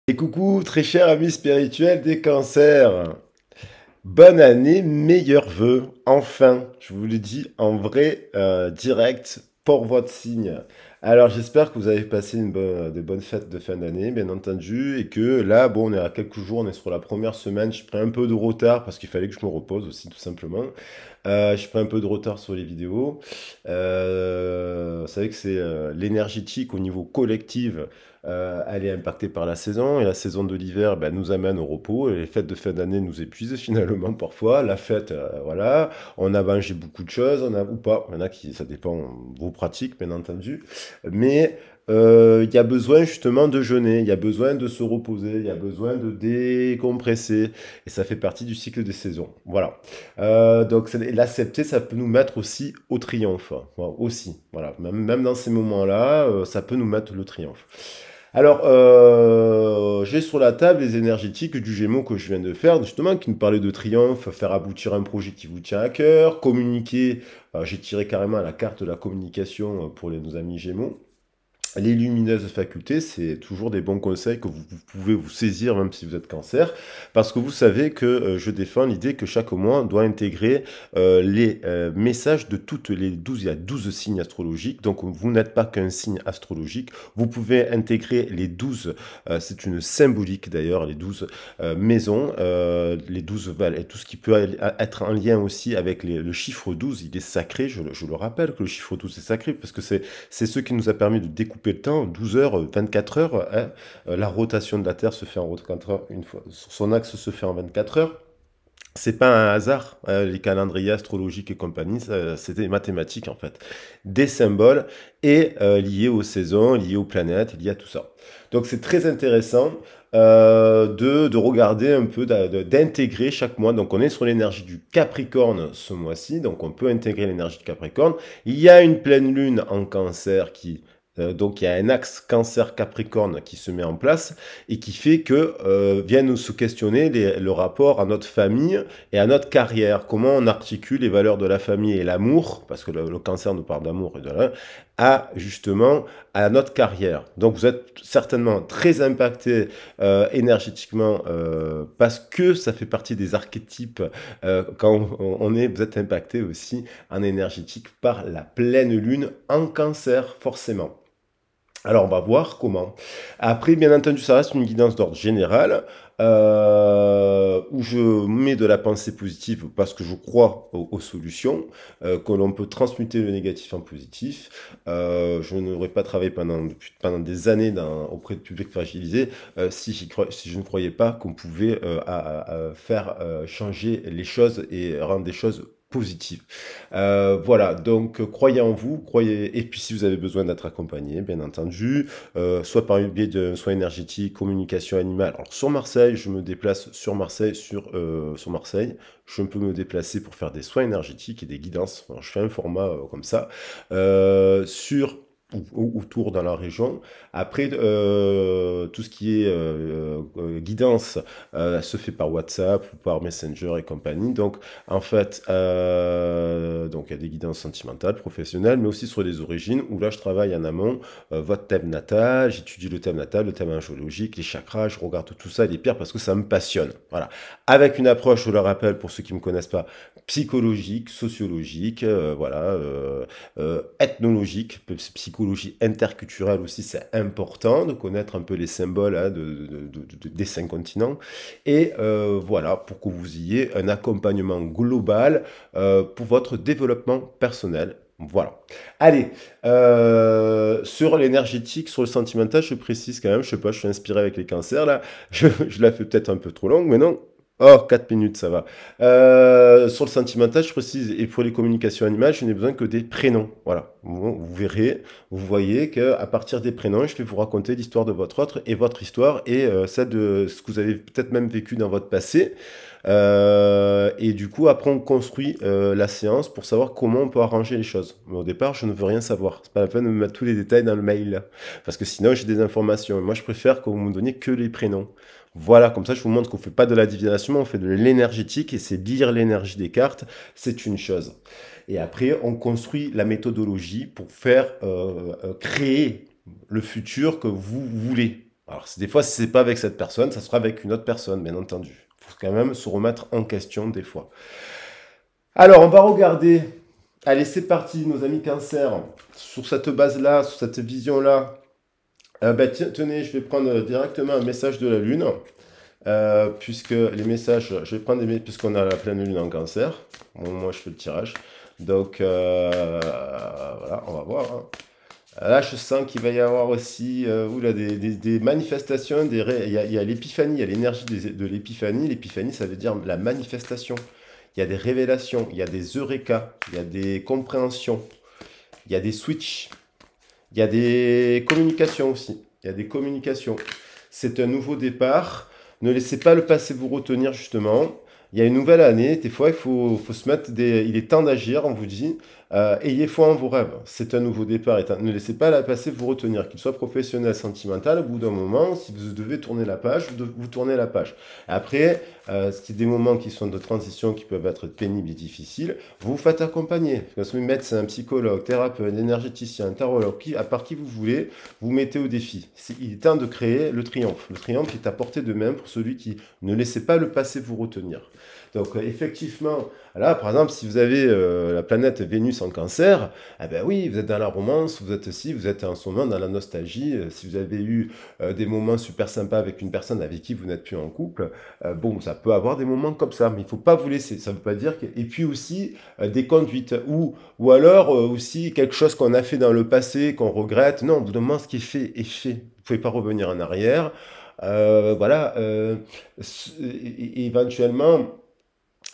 Et coucou, très cher ami spirituel des cancers. Bonne année, meilleurs vœux. Enfin, je vous le dis en vrai, direct, pour votre signe. Alors, j'espère que vous avez passé de bonnes fêtes de fin d'année, bien entendu, et que là, bon, on est à quelques jours, on est sur la première semaine. Je prends un peu de retard parce qu'il fallait que je me repose aussi, tout simplement. Je prends un peu de retard sur les vidéos. Vous savez que c'est l'énergétique au niveau collectif, elle est impactée par la saison. Et la saison de l'hiver ben, nous amène au repos. Et les fêtes de fin d'année nous épuisent finalement parfois. La fête, voilà, on a mangé beaucoup de choses, on a ou pas. Il y en a qui, ça dépend de vos pratiques, bien entendu. Mais il y a besoin justement de jeûner, il y a besoin de se reposer, il y a besoin de décompresser. Et ça fait partie du cycle des saisons. Voilà. Donc l'accepter, ça peut nous mettre aussi au triomphe. Voilà, aussi, voilà. Même dans ces moments-là, ça peut nous mettre le triomphe. Alors, j'ai sur la table les énergétiques du Gémeaux que je viens de faire, justement, qui nous parlaient de triomphe, faire aboutir un projet qui vous tient à cœur, communiquer. J'ai tiré carrément la carte de la communication pour nos amis Gémeaux. Les lumineuses facultés, c'est toujours des bons conseils que vous pouvez vous saisir, même si vous êtes cancer, parce que vous savez que je défends l'idée que chaque mois doit intégrer les messages de toutes les 12, il y a 12 signes astrologiques, donc vous n'êtes pas qu'un signe astrologique, vous pouvez intégrer les 12, c'est une symbolique d'ailleurs, les 12 maisons, les 12 valeurs, et tout ce qui peut être en lien aussi avec le chiffre 12, il est sacré, je le rappelle que le chiffre 12 est sacré, parce que c'est ce qui nous a permis de découper le temps, 12 heures, 24 heures. Hein. La rotation de la Terre se fait en 24 heures, une fois. Son axe se fait en 24 heures. C'est pas un hasard, hein, les calendriers astrologiques et compagnie, c'était des mathématiques en fait. Des symboles et liés aux saisons, liés aux planètes, liés à tout ça. Donc c'est très intéressant de regarder un peu, d'intégrer chaque mois. Donc on est sur l'énergie du Capricorne ce mois-ci, donc on peut intégrer l'énergie du Capricorne. Il y a une pleine lune en cancer qui... donc il y a un axe cancer-capricorne qui se met en place et qui fait que viennent se questionner le rapport à notre famille et à notre carrière. Comment on articule les valeurs de la famille et l'amour, parce que le cancer nous parle d'amour et de là, à justement à notre carrière. Donc vous êtes certainement très impacté énergétiquement parce que ça fait partie des archétypes quand vous êtes impacté aussi en énergétique par la pleine lune en cancer forcément. Alors, on va voir comment. Après, bien entendu, ça reste une guidance d'ordre général, où je mets de la pensée positive parce que je crois aux solutions, que l'on peut transmuter le négatif en positif. Je n'aurais pas travaillé pendant des années auprès de publics fragilisés si je ne croyais pas qu'on pouvait faire changer les choses et rendre des choses positives. Voilà, donc croyez en vous, croyez, et puis si vous avez besoin d'être accompagné, bien entendu, soit par un biais de soins énergétiques, communication animale. Alors sur Marseille, je me déplace sur Marseille, sur Marseille, je peux me déplacer pour faire des soins énergétiques et des guidances. Alors, je fais un format comme ça, sur autour dans la région. Après, tout ce qui est guidance se fait par WhatsApp ou par Messenger et compagnie. Donc, en fait, donc il y a des guidances sentimentales, professionnelles, mais aussi sur les origines, où là je travaille en amont, votre thème natal, j'étudie le thème angiologique, les chakras, je regarde tout ça, les pierres, parce que ça me passionne. Voilà. Avec une approche, je le rappelle, pour ceux qui ne me connaissent pas, psychologique, sociologique, voilà, ethnologique, psychologie interculturelle aussi, c'est important de connaître un peu les symboles hein, des 5 continents. Et voilà, pour que vous ayez un accompagnement global pour votre développement personnel. Voilà. Allez, sur l'énergétique, sur le sentimental, je précise quand même, je sais pas, je suis inspiré avec les cancers là, je la fais peut-être un peu trop longue, mais non. Oh, 4 minutes, ça va. Sur le sentimental, je précise, et pour les communications animales, je n'ai besoin que des prénoms. Voilà. Vous verrez, vous voyez qu'à partir des prénoms, je vais vous raconter l'histoire de votre autre et votre histoire et celle de ce que vous avez peut-être même vécu dans votre passé. Et du coup, après, on construit la séance pour savoir comment on peut arranger les choses. Mais au départ, je ne veux rien savoir. C'est pas la peine de me mettre tous les détails dans le mail, là. Parce que sinon, j'ai des informations. Et moi, je préfère que vous me donniez que les prénoms. Voilà, comme ça, je vous montre qu'on ne fait pas de la divination, on fait de l'énergétique, et c'est lire l'énergie des cartes, c'est une chose. Et après, on construit la méthodologie pour faire créer le futur que vous voulez. Alors, des fois, si c'est pas avec cette personne, ça sera avec une autre personne, bien entendu. Il faut quand même se remettre en question des fois. Alors, on va regarder. Allez, c'est parti, nos amis cancer. Sur cette base-là, sur cette vision-là, tenez, je vais prendre directement un message de la Lune. Puisque les messages, je vais prendre puisqu'on a la pleine lune en cancer. Bon, moi, je fais le tirage. Donc, voilà, on va voir. Hein. Là, je sens qu'il va y avoir aussi oula, des manifestations. Il y a l'épiphanie, il y a l'énergie de l'épiphanie. L'épiphanie, ça veut dire la manifestation. Il y a des révélations, il y a des eureka, il y a des compréhensions, il y a des switches, il y a des communications aussi. Il y a des communications. C'est un nouveau départ. Ne laissez pas le passé vous retenir, justement. Il y a une nouvelle année. Des fois, il faut se mettre il est temps d'agir, on vous dit. Ayez foi en vos rêves. C'est un nouveau départ. Ne laissez pas le passé vous retenir, qu'il soit professionnel, sentimental. Au bout d'un moment, si vous devez tourner la page, vous tournez la page. Après, c'est des moments qui sont de transition, qui peuvent être pénibles et difficiles. Vous vous faites accompagner. Que ce soit médecin, psychologue, thérapeute, énergéticien, tarologue, à part qui vous voulez, vous mettez au défi. Il est temps de créer le triomphe. Le triomphe est à portée de main pour celui qui ne laissez pas le passé vous retenir. Donc, effectivement, là, par exemple, si vous avez la planète Vénus en cancer, eh ben oui, vous êtes dans la romance, vous êtes en ce moment dans la nostalgie. Si vous avez eu des moments super sympas avec une personne avec qui vous n'êtes plus en couple, bon, ça peut avoir des moments comme ça, mais il ne faut pas vous laisser. Ça ne veut pas dire que... Et puis aussi, des conduites, ou alors aussi quelque chose qu'on a fait dans le passé, qu'on regrette. Non, au bout d'un moment, ce qui est fait est fait. Vous ne pouvez pas revenir en arrière. Voilà. Éventuellement...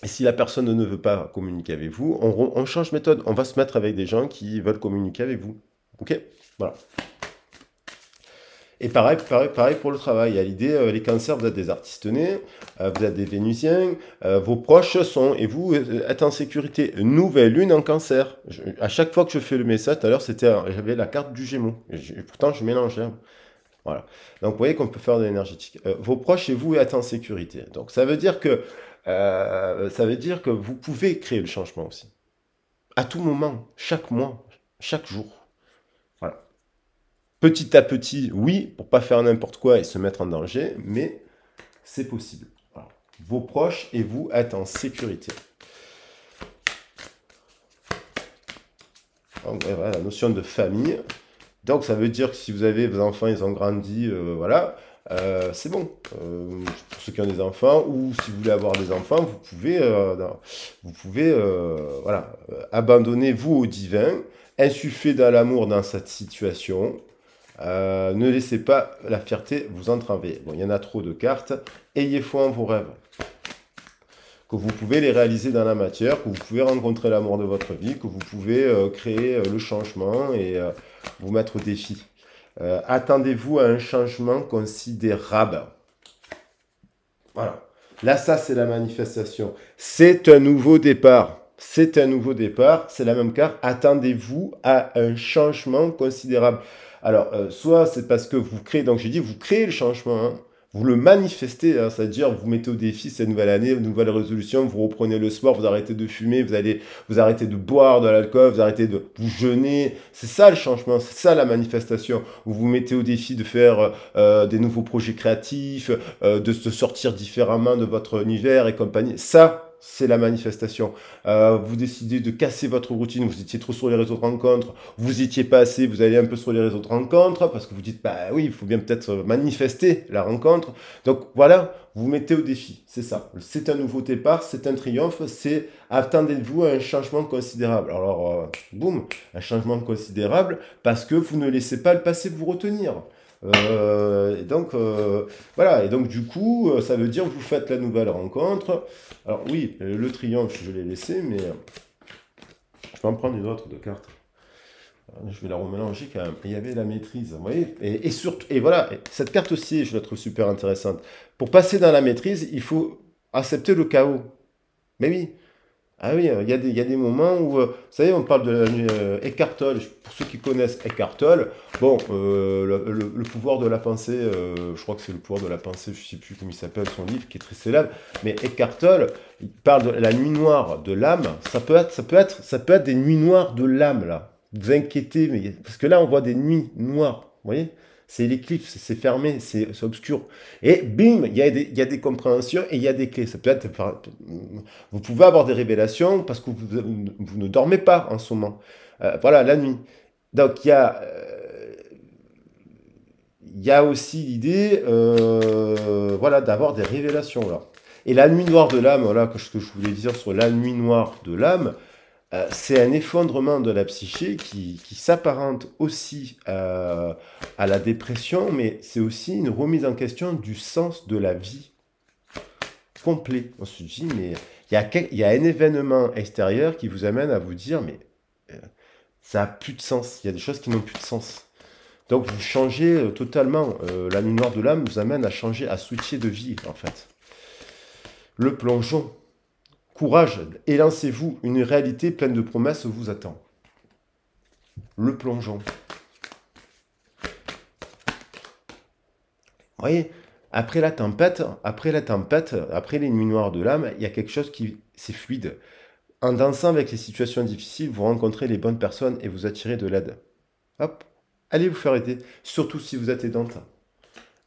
Et si la personne ne veut pas communiquer avec vous, on change méthode. On va se mettre avec des gens qui veulent communiquer avec vous. Ok? Voilà. Et pareil pour le travail. Il y a l'idée, les cancers, vous êtes des artistes nés, vous êtes des vénusiens, vos proches sont, et vous êtes en sécurité. Nouvelle lune en cancer. À chaque fois que je fais le message, tout à l'heure, j'avais la carte du Gémeaux. Et pourtant, je mélangeais. Voilà. Donc, vous voyez qu'on peut faire de l'énergétique. Vos proches et vous êtes en sécurité. Donc, ça veut dire que vous pouvez créer le changement aussi. À tout moment, chaque mois, chaque jour. Voilà. Petit à petit, oui, pour pas faire n'importe quoi et se mettre en danger, mais c'est possible. Voilà. Vos proches et vous êtes en sécurité. Donc, voilà, la notion de famille. Donc, ça veut dire que si vous avez vos enfants, ils ont grandi, voilà, c'est bon. Pour ceux qui ont des enfants, ou si vous voulez avoir des enfants, vous pouvez voilà, abandonner vous au divin, insuffler de l'amour dans cette situation. Ne laissez pas la fierté vous entraver. Bon, il y en a trop de cartes. Ayez foi en vos rêves. Que vous pouvez les réaliser dans la matière, que vous pouvez rencontrer l'amour de votre vie, que vous pouvez créer le changement et vous mettre au défi. Attendez-vous à un changement considérable. Voilà. Là, ça, c'est la manifestation. C'est un nouveau départ. C'est un nouveau départ. C'est la même carte. Attendez-vous à un changement considérable. Alors, soit c'est parce que vous créez, donc j'ai dit, vous créez le changement, hein. Vous le manifestez, hein, c'est-à-dire vous mettez au défi cette nouvelle année, une nouvelle résolution, vous reprenez le sport, vous arrêtez de fumer, vous arrêtez de boire de l'alcool, vous arrêtez de vous jeûner. C'est ça le changement, c'est ça la manifestation. Vous vous mettez au défi de faire des nouveaux projets créatifs, de se sortir différemment de votre univers et compagnie. Ça, c'est la manifestation. Vous décidez de casser votre routine, vous étiez trop sur les réseaux de rencontres, vous étiez pas assez, vous allez un peu sur les réseaux de rencontres, parce que vous dites, bah oui, il faut bien peut-être manifester la rencontre. Donc voilà, vous mettez au défi, c'est ça. C'est un nouveau départ, c'est un triomphe, c'est attendez-vous à un changement considérable. Alors, boum, un changement considérable, parce que vous ne laissez pas le passé vous retenir. Et donc, voilà. Et donc, du coup, ça veut dire que vous faites la nouvelle rencontre. Alors, oui, le triomphe, je l'ai laissé, mais je vais en prendre une autre de carte. Je vais la remélanger quand même. Il y avait la maîtrise, vous voyez. Et surtout, et voilà, cette carte aussi, je la trouve super intéressante. Pour passer dans la maîtrise, il faut accepter le chaos. Mais oui. Ah oui, il y a des moments où, vous savez, on parle de Eckhart Tolle. Pour ceux qui connaissent Eckhart Tolle, bon, le pouvoir de la pensée, je crois que c'est le pouvoir de la pensée, je ne sais plus comment il s'appelle son livre, qui est très célèbre, mais Eckhart Tolle, il parle de la nuit noire de l'âme. Ça peut être des nuits noires de l'âme, là. Vous inquiétez, mais, parce que là, on voit des nuits noires, vous voyez? C'est l'éclipse, c'est fermé, c'est obscur. Et bim, il y a des compréhensions et il y a des clés. Ça peut être, vous pouvez avoir des révélations parce que vous ne dormez pas en ce moment. Voilà, la nuit. Donc il y a aussi l'idée voilà, d'avoir des révélations là. Et la nuit noire de l'âme, voilà ce que je voulais dire sur la nuit noire de l'âme, c'est un effondrement de la psyché qui s'apparente aussi à la dépression, mais c'est aussi une remise en question du sens de la vie complet. On se dit, mais il y a un événement extérieur qui vous amène à vous dire, mais euh, ça n'a plus de sens. Il y a des choses qui n'ont plus de sens. Donc vous changez totalement. La nuit noire de l'âme vous amène à changer, à switcher de vie, en fait. Le plongeon. Courage, élancez-vous. Une réalité pleine de promesses vous attend. Le plongeon. Vous voyez, après les nuits noires de l'âme, il y a quelque chose qui, c'est fluide. En dansant avec les situations difficiles, vous rencontrez les bonnes personnes et vous attirez de l'aide. Hop, allez vous faire aider, surtout si vous êtes aidante.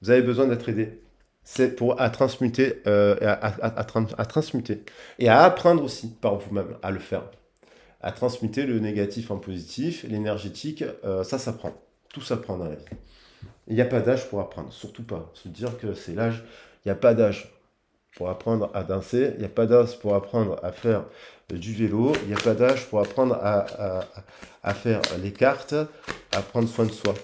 Vous avez besoin d'être aidé. C'est pour à transmuter, à transmuter. Et à apprendre aussi par vous-même à le faire. À transmuter le négatif en positif, l'énergétique, ça s'apprend. Tout s'apprend dans la vie. Il n'y a pas d'âge pour apprendre, surtout pas. Se dire que c'est l'âge, il n'y a pas d'âge pour apprendre à danser, il n'y a pas d'âge pour apprendre à faire du vélo, il n'y a pas d'âge pour apprendre à faire les cartes, à prendre soin de soi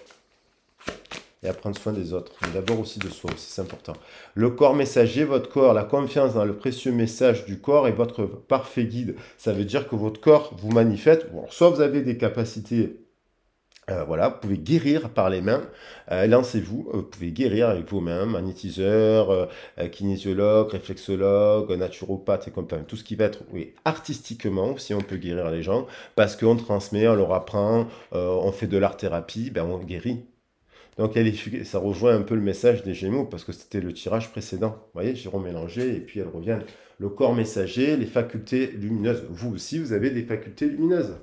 et à prendre soin des autres. Mais d'abord aussi de soi, aussi c'est important. Le corps messager, votre corps, la confiance dans le précieux message du corps est votre parfait guide. Ça veut dire que votre corps vous manifeste, bon, soit vous avez des capacités. Voilà, vous pouvez guérir par les mains, lancez-vous, vous pouvez guérir avec vos mains, magnétiseur, kinésiologue, réflexologue, naturopathe et compagnie, tout ce qui va être, oui, artistiquement, si on peut guérir les gens, parce qu'on transmet, on leur apprend, on fait de l'art-thérapie, ben on guérit. Donc ça rejoint un peu le message des Gémeaux, parce que c'était le tirage précédent. Vous voyez, j'ai remélangé, et puis elles reviennent. Le corps messager, les facultés lumineuses. Vous aussi, vous avez des facultés lumineuses.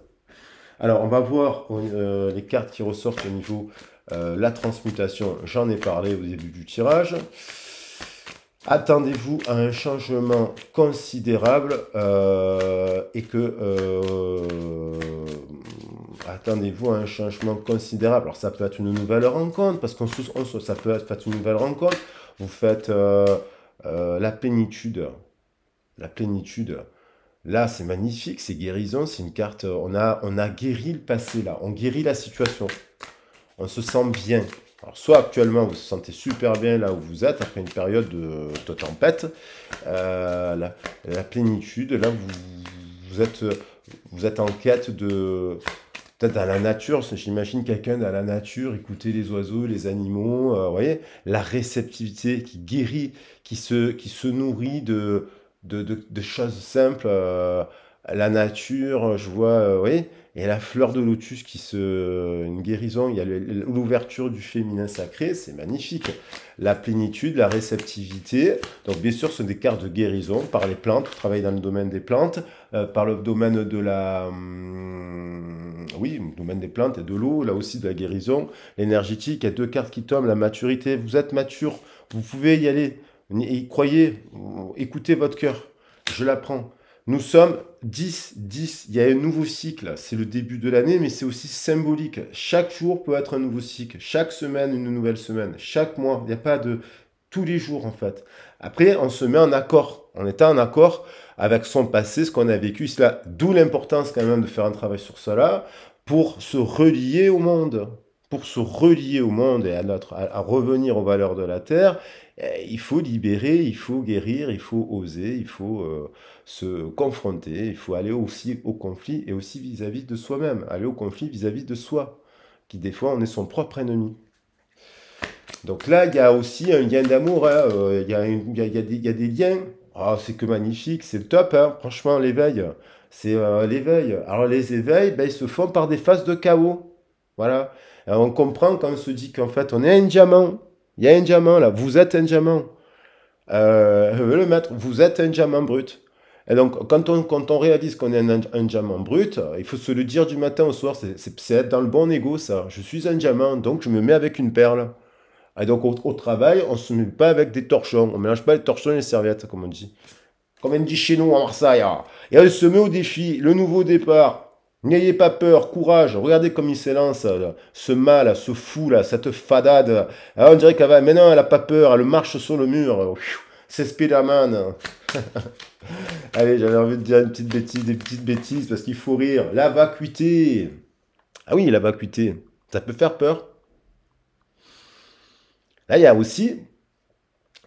Alors, on va voir les cartes qui ressortent au niveau la transmutation. J'en ai parlé au début du tirage. Attendez-vous à un changement considérable et que... attendez-vous à un changement considérable. Alors, ça peut être une nouvelle rencontre, parce ça peut être une nouvelle rencontre. Vous faites la plénitude. La plénitude. Là, c'est magnifique, c'est guérison, c'est une carte, on a guéri le passé là, on guérit la situation, on se sent bien. Alors, soit actuellement, vous vous sentez super bien là où vous êtes, après une période de tempête, la plénitude, là, vous êtes en quête de... Peut-être dans la nature, j'imagine quelqu'un dans la nature, écouter les oiseaux, les animaux, vous voyez, la réceptivité qui guérit, qui se nourrit de choses simples, la nature, je vois, vous voyez, et la fleur de lotus une guérison, il y a l'ouverture du féminin sacré, c'est magnifique. La plénitude, la réceptivité, donc bien sûr, ce sont des cartes de guérison par les plantes, on travaille dans le domaine des plantes, par le domaine de oui, le domaine des plantes et de l'eau, là aussi de la guérison, l'énergétique, il y a deux cartes qui tombent, la maturité, vous êtes mature, vous pouvez y aller. Et croyez, écoutez votre cœur, je l'apprends. Nous sommes 10, il y a un nouveau cycle, c'est le début de l'année, mais c'est aussi symbolique. Chaque jour peut être un nouveau cycle, chaque semaine une nouvelle semaine, chaque mois, il n'y a pas de... tous les jours en fait. Après, on se met en accord, on est en accord avec son passé, ce qu'on a vécu, cela, d'où l'importance quand même de faire un travail sur cela, pour se relier au monde. Pour se relier au monde et à revenir aux valeurs de la Terre, il faut libérer, il faut guérir, il faut oser, il faut se confronter, il faut aller aussi au conflit et aussi vis-à-vis de soi-même, aller au conflit vis-à-vis de soi, qui des fois on est son propre ennemi. Donc là, il y a aussi un lien d'amour, hein, il y a des liens. Ah, c'est que magnifique, c'est le top, hein, franchement, l'éveil. C'est l'éveil. Alors les éveils, ben, ils se font par des phases de chaos. Voilà. Alors, on comprend quand on se dit qu'en fait, on est un diamant. Il y a un diamant là, vous êtes un diamant. Je veux le mettre, vous êtes un diamant brut. Et donc, quand on réalise qu'on est un diamant brut, il faut se le dire du matin au soir, c'est être dans le bon ego, ça. Je suis un diamant, donc je me mets avec une perle. Et donc au travail, on ne se met pas avec des torchons. On ne mélange pas les torchons et les serviettes, comme on dit. Comme on dit chez nous à Marseille. Ah. Et elle se met au défi, le nouveau départ. N'ayez pas peur, courage. Regardez comme il s'élance, ce mâle, ce fou, là, cette fadade. Ah, on dirait qu'elle va. Mais non, elle n'a pas peur, elle marche sur le mur. C'est Spider-Man. Allez, j'avais envie de dire une petite bêtise, des petites bêtises, parce qu'il faut rire. La vacuité. Ah oui, la vacuité. Ça peut faire peur. Là, il y a aussi,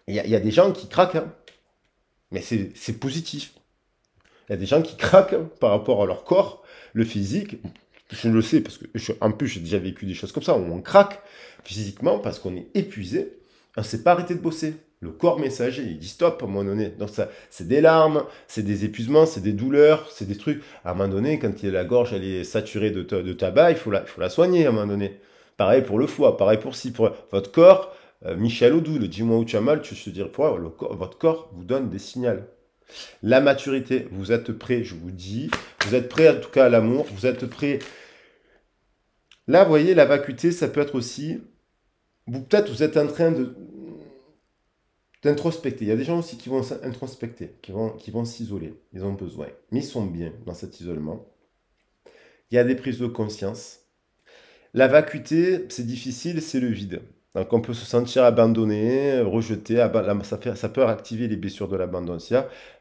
il y a des gens qui craquent, hein. Mais c'est positif. Il y a des gens qui craquent par rapport à leur corps, le physique. Je le sais parce que, en plus, j'ai déjà vécu des choses comme ça, où on craque physiquement parce qu'on est épuisé. On ne sait pas arrêter de bosser. Le corps messager, il dit stop à un moment donné. Donc, ça, c'est des larmes, c'est des épuisements, c'est des douleurs, c'est des trucs. À un moment donné, quand la gorge elle est saturée de tabac, il faut la soigner à un moment donné. Pareil pour le foie, pareil pour pour votre corps. Michel Audou, le dis-moi où tu as mal, tu te dis, votre corps vous donne des signaux. La maturité, vous êtes prêts, je vous dis. Vous êtes prêts en tout cas à l'amour, vous êtes prêts. Là, vous voyez, la vacuité, ça peut être aussi. Peut-être vous êtes en train d'introspecter. Il y a des gens aussi qui vont introspecter, qui vont s'isoler. Ils ont besoin. Mais ils sont bien dans cet isolement. Il y a des prises de conscience. La vacuité, c'est difficile, c'est le vide. Donc on peut se sentir abandonné, rejeté, ça peut activer les blessures de l'abandon.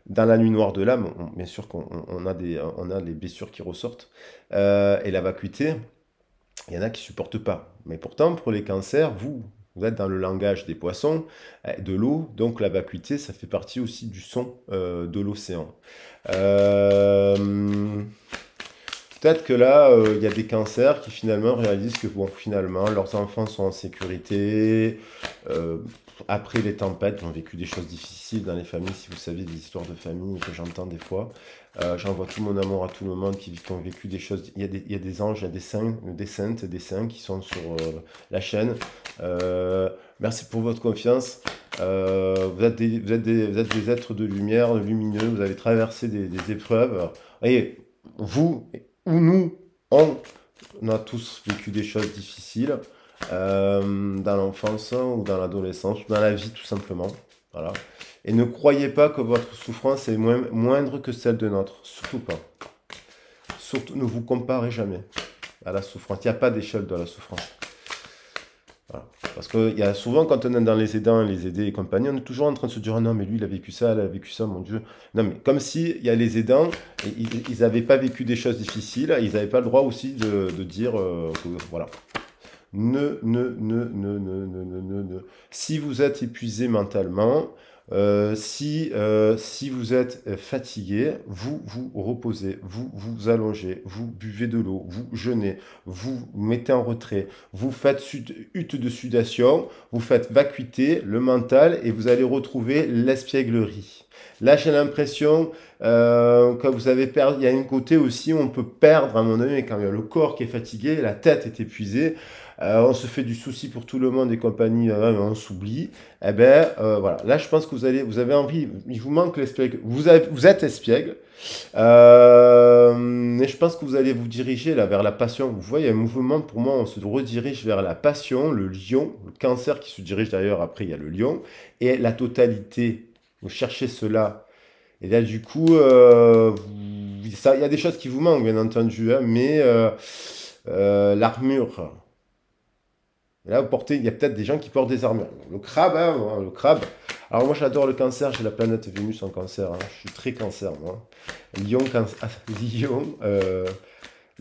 Dans la nuit noire de l'âme, bien sûr qu'on a les blessures qui ressortent. Et la vacuité, il y en a qui ne supportent pas. Mais pourtant, pour les cancers, vous êtes dans le langage des poissons, de l'eau, donc la vacuité, ça fait partie aussi du son de l'océan. Peut-être que là, il y a des cancers qui finalement réalisent que bon, finalement, leurs enfants sont en sécurité. Après les tempêtes, ils ont vécu des choses difficiles dans les familles. Si vous savez des histoires de famille que j'entends des fois, j'envoie tout mon amour à tout le monde qui ont vécu des choses. Il y a des anges, il y a des saints, des saintes, des saints qui sont sur la chaîne. Merci pour votre confiance. Vous êtes des êtres de lumière, lumineux. Vous avez traversé des épreuves. Voyez, vous ou nous, on a tous vécu des choses difficiles dans l'enfance ou dans l'adolescence, ou dans la vie tout simplement. Voilà. Et ne croyez pas que votre souffrance est moindre que celle de nôtre. Surtout pas. Surtout, ne vous comparez jamais à la souffrance. Il n'y a pas d'échelle de la souffrance. Voilà. Parce qu'il y a souvent, quand on est dans les aidants, les aidés et compagnie, on est toujours en train de se dire ah non, mais lui, il a vécu ça, elle a vécu ça, mon Dieu. Non, mais comme si il y a les aidants, ils n'avaient pas vécu des choses difficiles, ils n'avaient pas le droit aussi de dire que, voilà. Si vous êtes épuisé mentalement, si vous êtes fatigué, vous vous reposez, vous vous allongez, vous buvez de l'eau, vous jeûnez, vous mettez en retrait, vous faites hutte de sudation, vous faites vacuité le mental et vous allez retrouver l'espièglerie. Là, j'ai l'impression que vous avez perdu. Il y a un côté aussi où on peut perdre à un moment donné, quand il y a le corps qui est fatigué, la tête est épuisée. On se fait du souci pour tout le monde et compagnie, on s'oublie. Eh ben, voilà. Là, je pense que vous avez envie, il vous manque l'espiègle. Vous êtes espiègle. Mais je pense que vous allez vous diriger là vers la passion. Vous voyez, il y a un mouvement, pour moi, on se redirige vers la passion, le lion, le cancer qui se dirige d'ailleurs, après il y a le lion, et la totalité. Vous cherchez cela. Et là, du coup, il y a des choses qui vous manquent, bien entendu, hein, mais l'armure. Et là, il y a peut-être des gens qui portent des armures. Le crabe, hein, le crabe. Alors moi, j'adore le cancer. J'ai la planète Vénus en cancer. Hein. Je suis très cancer, moi.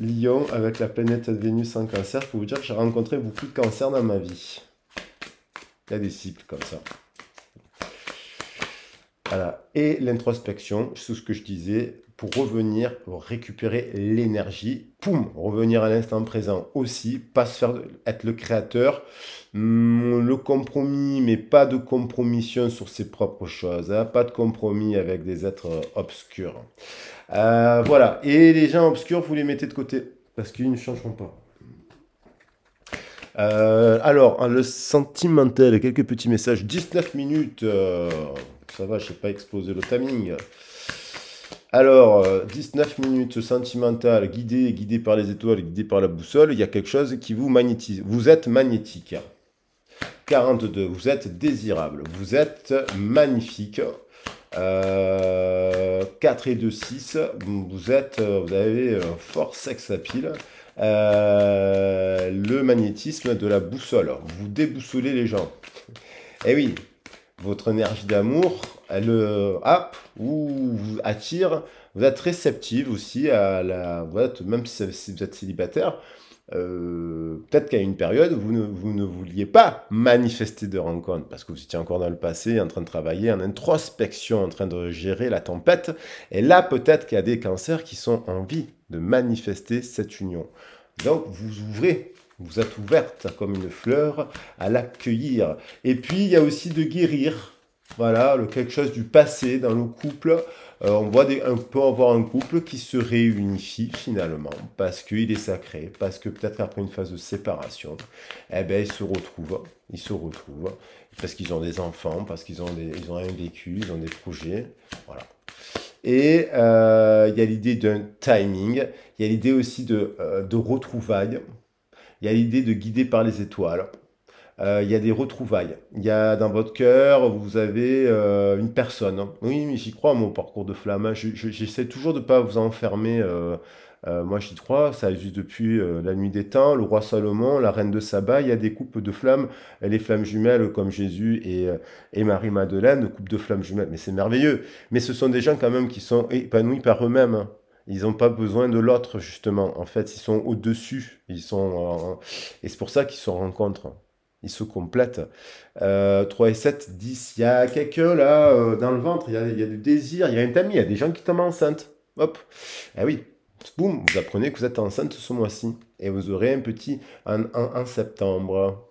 Lion avec la planète Vénus en cancer. Il faut vous dire que j'ai rencontré beaucoup de cancers dans ma vie. Il y a des cycles comme ça. Voilà. Et l'introspection, c'est ce que je disais, pour revenir, pour récupérer l'énergie, poum, revenir à l'instant présent aussi, pas se faire être le créateur, le compromis, mais pas de compromission sur ses propres choses, hein, pas de compromis avec des êtres obscurs. Voilà, et les gens obscurs, vous les mettez de côté, parce qu'ils ne changeront pas. Alors, le sentimental, quelques petits messages, 19 minutes, ça va, je n'ai pas explosé le timing. Alors, 19 minutes sentimental, guidé par les étoiles, guidé par la boussole, il y a quelque chose qui vous magnétise. Vous êtes magnétique. 42, vous êtes désirable, vous êtes magnifique. 4 et 2, 6, vous avez fort sex appeal. Le magnétisme de la boussole, vous déboussolez les gens. Eh oui, votre énergie d'amour, elle vous attire. Vous êtes réceptive aussi à même si vous êtes célibataire. Peut-être qu'à une période, vous ne vouliez pas manifester de rencontre parce que vous étiez encore dans le passé, en train de travailler, en introspection, en train de gérer la tempête. Et là, peut-être qu'il y a des cancers qui sont en vie de manifester cette union. Donc, vous ouvrez, vous êtes ouverte comme une fleur à l'accueillir. Et puis, il y a aussi de guérir. Voilà, quelque chose du passé dans le couple. On peut avoir un couple qui se réunifie finalement parce qu'il est sacré, parce que peut-être après une phase de séparation, eh ben, ils se retrouvent parce qu'ils ont des enfants, parce qu'ils ont ils ont un vécu, ils ont des projets, voilà. Et il y a l'idée d'un timing, il y a l'idée aussi de retrouvailles, il y a l'idée de guider par les étoiles. Il y a des retrouvailles. Il y a dans votre cœur, vous avez une personne. Oui, mais j'y crois, mon parcours de flamme. J'essaie toujours de ne pas vous enfermer. Moi, j'y crois. Ça existe depuis la nuit des temps. Le roi Salomon, la reine de Saba. Il y a des couples de flammes. Les flammes jumelles, comme Jésus et Marie-Madeleine, couples de flammes jumelles. Mais c'est merveilleux. Mais ce sont des gens quand même qui sont épanouis par eux-mêmes, hein. Ils n'ont pas besoin de l'autre, justement. En fait, ils sont au-dessus. Et c'est pour ça qu'ils se rencontrent. Ils se complètent. 3 et 7, 10. Il y a quelqu'un là, dans le ventre, il y a du désir, il y a un tamis, il y a des gens qui tombent enceintes. Hop. Ah oui. Boum, vous apprenez que vous êtes enceinte ce mois-ci. Et vous aurez un petit en septembre.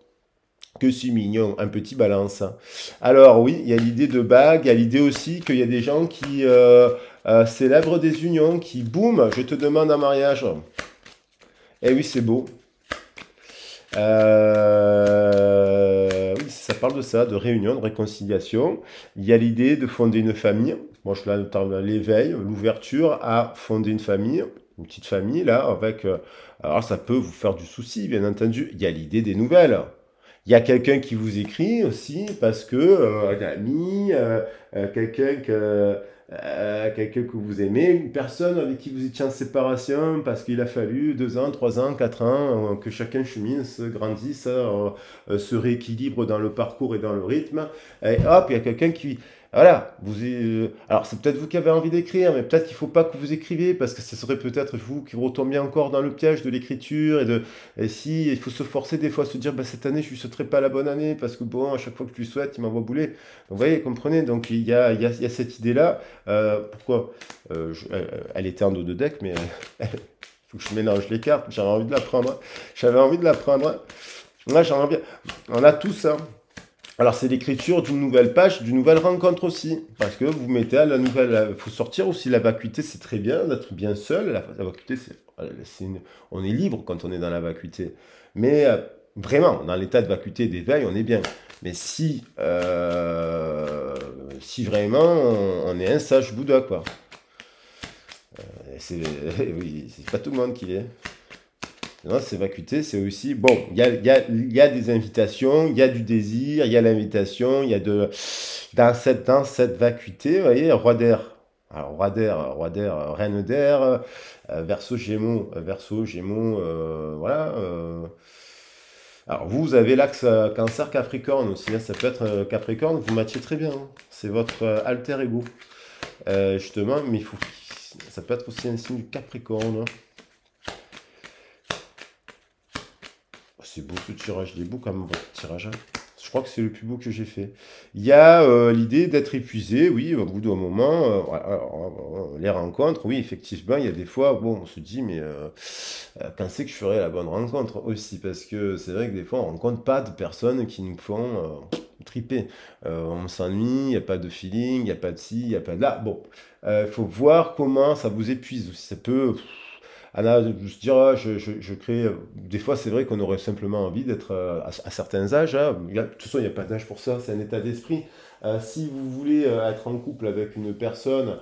Que c'est mignon, un petit balance. Alors oui, il y a l'idée de bague, il y a l'idée aussi qu'il y a des gens qui célèbrent des unions, qui boum, je te demande un mariage. Eh oui, c'est beau. Oui, ça parle de ça, de réunion, de réconciliation. Il y a l'idée de fonder une famille. Moi, je l'entends l'éveil, l'ouverture à fonder une petite famille, là, avec... alors, ça peut vous faire du souci, bien entendu. Il y a l'idée des nouvelles. Il y a quelqu'un qui vous écrit aussi, parce que un ami, quelqu'un que vous aimez, une personne avec qui vous étiez en séparation parce qu'il a fallu 2 ans, 3 ans, 4 ans, que chacun chemine, se grandisse, se rééquilibre dans le parcours et dans le rythme. Et hop, il y a quelqu'un qui... Voilà, alors c'est peut-être vous qui avez envie d'écrire, mais peut-être qu'il ne faut pas que vous écriviez, parce que ce serait peut-être vous qui retombiez encore dans le piège de l'écriture, et si il faut se forcer des fois à se dire, bah, cette année je ne lui souhaiterai pas la bonne année, parce que bon, à chaque fois que je lui souhaite, il m'envoie bouler. Donc vous voyez, comprenez, donc il y a cette idée-là. Pourquoi elle était en dos de deck, mais il faut que je mélange les cartes, j'avais envie de la prendre. Moi, j'aimerais bien. On a tous, hein. Alors, c'est l'écriture d'une nouvelle page, d'une nouvelle rencontre aussi. Parce que vous mettez à la nouvelle. Il faut sortir aussi la vacuité, c'est très bien d'être bien seul. La vacuité, on est libre quand on est dans la vacuité. Mais vraiment, dans l'état de vacuité et d'éveil, on est bien. Mais si vraiment on est un sage Bouddha, quoi. Oui, c'est pas tout le monde qui l'est. Non, c'est vacuité, c'est aussi... Bon, il y a des invitations, il y a du désir, il y a l'invitation, il y a dans cette vacuité, vous voyez, roi d'air. Alors, roi d'air, reine d'air, verseau, gémeaux, voilà. Alors, vous avez l'axe cancer Capricorne aussi, hein, ça peut être Capricorne, vous matchez très bien, hein. C'est votre alter ego, justement, mais ça peut être aussi un signe du Capricorne, hein. C'est beau ce tirage, il est beau quand même, votre tirage, hein. Je crois que c'est le plus beau que j'ai fait. Il y a l'idée d'être épuisé, oui, au bout d'un moment, les rencontres, oui, effectivement, il y a des fois, bon, on se dit, mais quand c'est que je ferai la bonne rencontre aussi, parce que c'est vrai que des fois, on ne rencontre pas de personnes qui nous font triper. On s'ennuie, il n'y a pas de feeling, il n'y a pas de ci, il n'y a pas de là. Bon, il faut voir comment ça vous épuise aussi. Ça peut... Anna, je dirais, je crée. Des fois, c'est vrai qu'on aurait simplement envie d'être à certains âges, hein. De toute façon, il n'y a pas d'âge pour ça, c'est un état d'esprit. Si vous voulez être en couple avec une personne,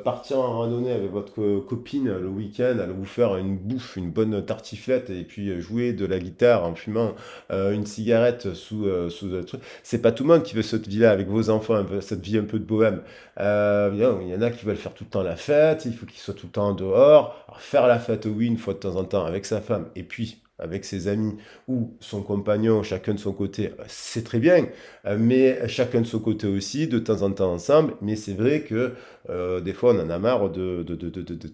partir en randonnée avec votre copine le week-end, aller vous faire une bouffe, une bonne tartiflette et puis jouer de la guitare en fumant une cigarette sous un truc. C'est pas tout le monde qui veut cette vie-là avec vos enfants, cette vie un peu de bohème. Non, il y en a qui veulent faire tout le temps la fête, il faut qu'ils soient tout le temps dehors. Alors, faire la fête, oui, une fois de temps en temps avec sa femme et puis avec ses amis ou son compagnon, chacun de son côté, c'est très bien, mais chacun de son côté aussi, de temps en temps ensemble. Mais c'est vrai que des fois, on en a marre de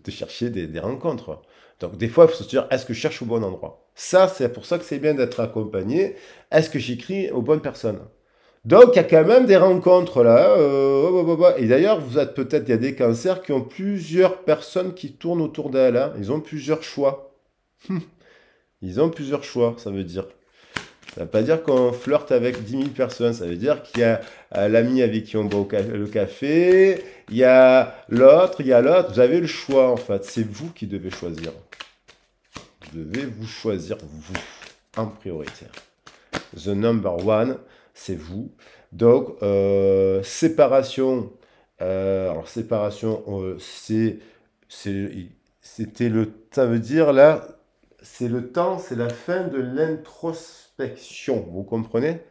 chercher des rencontres. Donc, des fois, il faut se dire, est-ce que je cherche au bon endroit? Ça, c'est pour ça que c'est bien d'être accompagné. Est-ce que j'écris aux bonnes personnes? Donc, il y a quand même des rencontres là. Et d'ailleurs, vous êtes peut-être, il y a des cancers qui ont plusieurs personnes qui tournent autour d'elles, hein. Ils ont plusieurs choix. Ils ont plusieurs choix, ça veut dire. Ça ne veut pas dire qu'on flirte avec 10 000 personnes. Ça veut dire qu'il y a l'ami avec qui on boit le café, il y a l'autre, il y a l'autre. Vous avez le choix, en fait. C'est vous qui devez choisir. Vous devez vous choisir, vous, en prioritaire. The number one, c'est vous. Donc, séparation. Alors, séparation, c'était le. Ça veut dire là, c'est le temps, c'est la fin de l'introspection. Vous comprenez?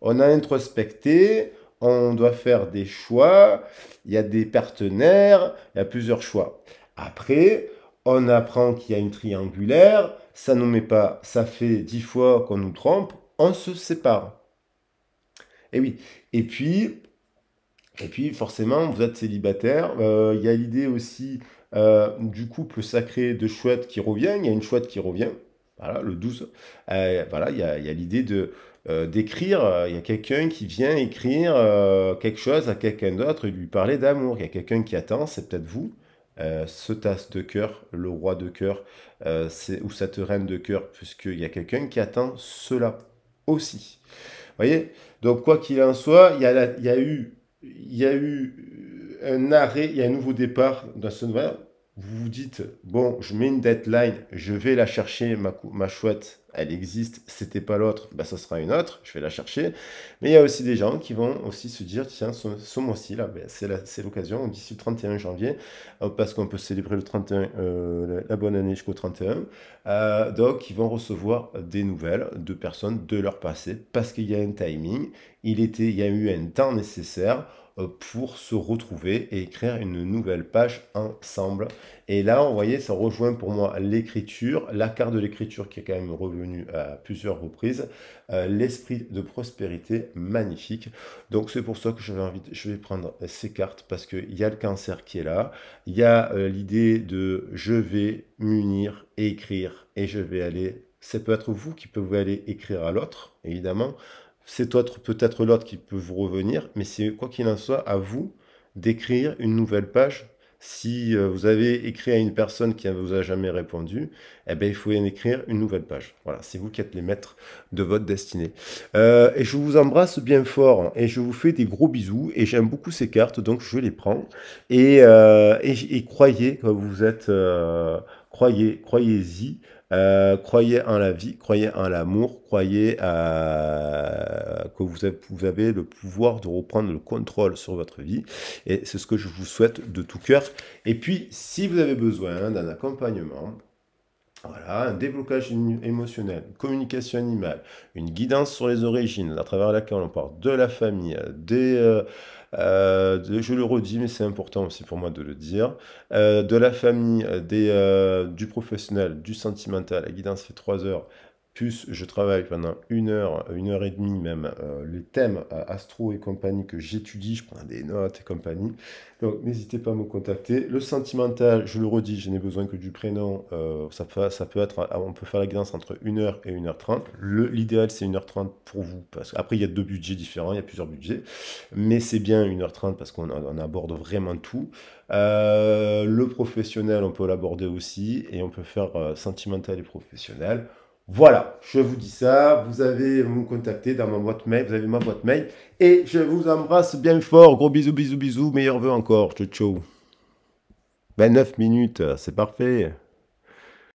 On a introspecté, on doit faire des choix, il y a des partenaires, il y a plusieurs choix. Après, on apprend qu'il y a une triangulaire, ça nous met pas, ça fait 10 fois qu'on nous trompe, on se sépare. Et oui. Et puis, et puis forcément, vous êtes célibataire. Il y a l'idée aussi du couple sacré de chouette qui revient. Il y a une chouette qui revient. Voilà, le 12. Voilà, il y a l'idée d'écrire. Il y a quelqu'un qui vient écrire quelque chose à quelqu'un d'autre et lui parler d'amour. Il y a quelqu'un qui attend, c'est peut-être vous. Ce tasse de cœur, le roi de cœur, ou cette reine de cœur, puisqu'il y a quelqu'un qui attend cela aussi. Vous voyez? Donc, quoi qu'il en soit, il y a eu un arrêt, il y a un nouveau départ dans ce nouvel. Vous vous dites, bon, je mets une deadline, je vais la chercher, ma chouette, elle existe, c'était pas l'autre, bah, ça sera une autre, je vais la chercher. Mais il y a aussi des gens qui vont aussi se dire, tiens, ce mois-ci, là, ben, c'est l'occasion, d'ici le 31 janvier, parce qu'on peut célébrer le 31, la bonne année jusqu'au 31. Donc, ils vont recevoir des nouvelles de personnes de leur passé, parce qu'il y a un timing, il y a eu un temps nécessaire pour se retrouver et écrire une nouvelle page ensemble. Et là, vous voyez, ça rejoint pour moi l'écriture, la carte de l'écriture qui est quand même revenue à plusieurs reprises, l'esprit de prospérité magnifique. Donc c'est pour ça que je vais prendre ces cartes parce qu'il y a le cancer qui est là, il y a l'idée de je vais m'unir et écrire et je vais aller, ça peut être vous qui pouvez aller écrire à l'autre, évidemment, c'est peut-être l'autre qui peut vous revenir, mais c'est quoi qu'il en soit à vous d'écrire une nouvelle page. Si vous avez écrit à une personne qui ne vous a jamais répondu, eh ben, il faut en écrire une nouvelle page. Voilà, c'est vous qui êtes les maîtres de votre destinée. Et je vous embrasse bien fort et je vous fais des gros bisous. Et j'aime beaucoup ces cartes, donc je les prends. Et croyez que vous êtes... croyez-y. Croyez en la vie, croyez en l'amour, croyez que vous avez le pouvoir de reprendre le contrôle sur votre vie. Et c'est ce que je vous souhaite de tout cœur. Et puis, si vous avez besoin d'un accompagnement, voilà, un déblocage émotionnel, une communication animale, une guidance sur les origines, à travers laquelle on parle de la famille, je le redis, mais c'est important aussi pour moi de le dire, de la famille, du professionnel, du sentimental. La guidance fait 3 heures. Plus je travaille pendant 1 heure et demie même, les thèmes astro et compagnie que j'étudie, je prends des notes et compagnie. Donc n'hésitez pas à me contacter. Le sentimental, je le redis, je n'ai besoin que du prénom. Ça peut être, on peut faire la guidance entre 1 heure et 1 heure 30. L'idéal c'est 1 heure 30 pour vous, parce qu'après il y a 2 budgets différents, il y a plusieurs budgets. Mais c'est bien 1 heure 30 parce qu'on aborde vraiment tout. Le professionnel, on peut l'aborder aussi, et on peut faire sentimental et professionnel. Voilà, je vous dis ça, vous me contacter dans ma boîte mail, vous avez ma boîte mail, et je vous embrasse bien fort, gros bisous, bisous, bisous, meilleurs vœux encore, ciao, ciao. 9 minutes, c'est parfait.